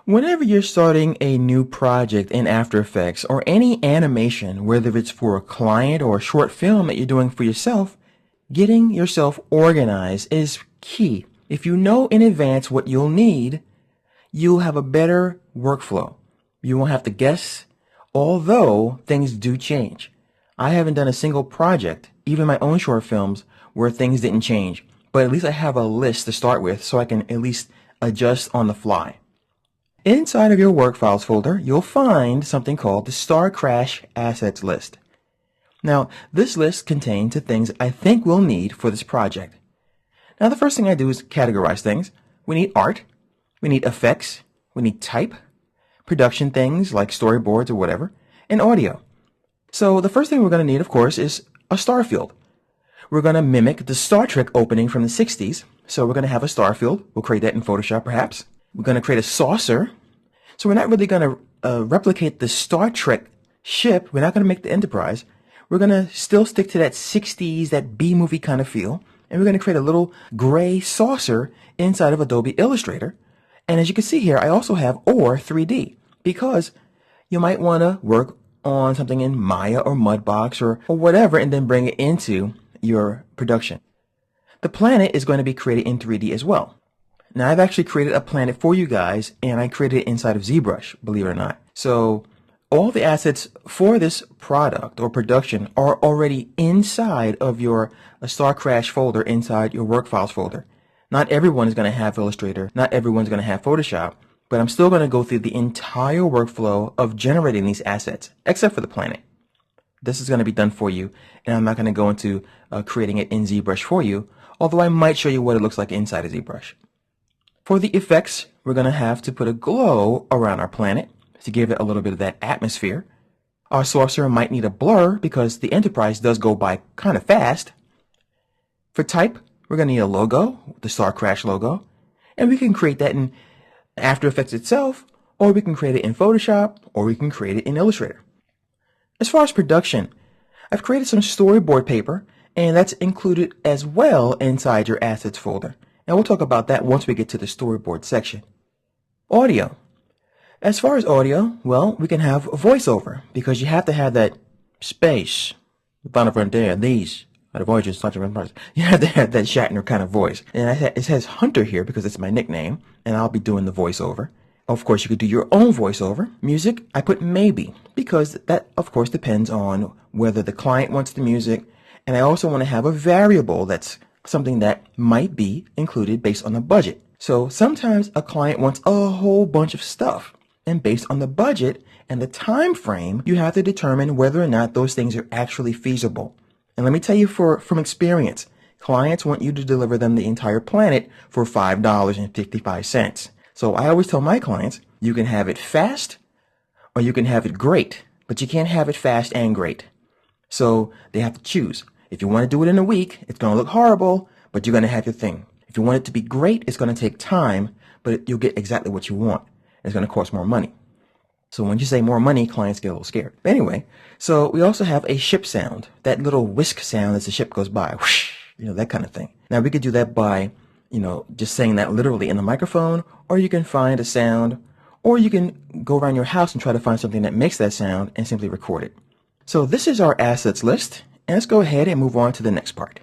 Whenever you're starting a new project in After Effects or any animation, whether it's for a client or a short film that you're doing for yourself, getting yourself organized is key. If you know in advance what you'll need, you'll have a better workflow. You won't have to guess, although things do change. I haven't done a single project, even my own short films, where things didn't change. But at least I have a list to start with so I can at least adjust on the fly. Inside of your work files folder, you'll find something called the Star Crash Assets list. Now, this list contains the things I think we'll need for this project. Now, the first thing I do is categorize things. We need art, we need effects, we need type, production things like storyboards or whatever, and audio. So the first thing we're going to need, of course, is a star field. We're going to mimic the Star Trek opening from the 60s. So we're going to have a star field. We'll create that in Photoshop perhaps. We're going to create a saucer. So we're not really going to replicate the Star Trek ship. We're not going to make the Enterprise. We're going to still stick to that 60s, that B-movie kind of feel. And we're going to create a little gray saucer inside of Adobe Illustrator. And as you can see here, I also have OR 3D because you might want to work on something in Maya or Mudbox or whatever and then bring it into your production. The planet is going to be created in 3D as well. Now, I've actually created a planet for you guys, and I created it inside of ZBrush, believe it or not. So all the assets for this product or production are already inside of your Star Crash folder, inside your work files folder. Not everyone is going to have Illustrator. Not everyone's going to have Photoshop. But I'm still going to go through the entire workflow of generating these assets, except for the planet. This is going to be done for you, and I'm not going to go into creating it in ZBrush for you, although I might show you what it looks like inside of ZBrush. For the effects, we're going to have to put a glow around our planet to give it a little bit of that atmosphere. Our saucer might need a blur because the Enterprise does go by kind of fast. For type, we're going to need a logo, the Star Crash logo, and we can create that in After Effects itself, or we can create it in Photoshop, or we can create it in Illustrator. As far as production, I've created some storyboard paper, and that's included as well inside your assets folder. And we'll talk about that once we get to the storyboard section. Audio. As far as audio, well, we can have voiceover because you have to have that space. These are the voices. You have to have that Shatner kind of voice. And it says Hunter here because it's my nickname, and I'll be doing the voiceover. Of course, you could do your own voiceover. Music, I put maybe because that, of course, depends on whether the client wants the music. And I also want to have a variable that's something that might be included based on the budget. So sometimes a client wants a whole bunch of stuff, and based on the budget and the time frame, you have to determine whether or not those things are actually feasible. And let me tell you from experience, clients want you to deliver them the entire planet for $5.55. So I always tell my clients, you can have it fast or you can have it great, but you can't have it fast and great. So they have to choose. If you want to do it in a week, it's going to look horrible, but you're going to have your thing. If you want it to be great, it's going to take time, but you'll get exactly what you want. It's going to cost more money. So when you say more money, clients get a little scared. But anyway, so we also have a ship sound, that little whisk sound as the ship goes by, whoosh, that kind of thing. Now we could do that by, just saying that literally in the microphone, or you can find a sound, or you can go around your house and try to find something that makes that sound and simply record it. So this is our assets list. And let's go ahead and move on to the next part.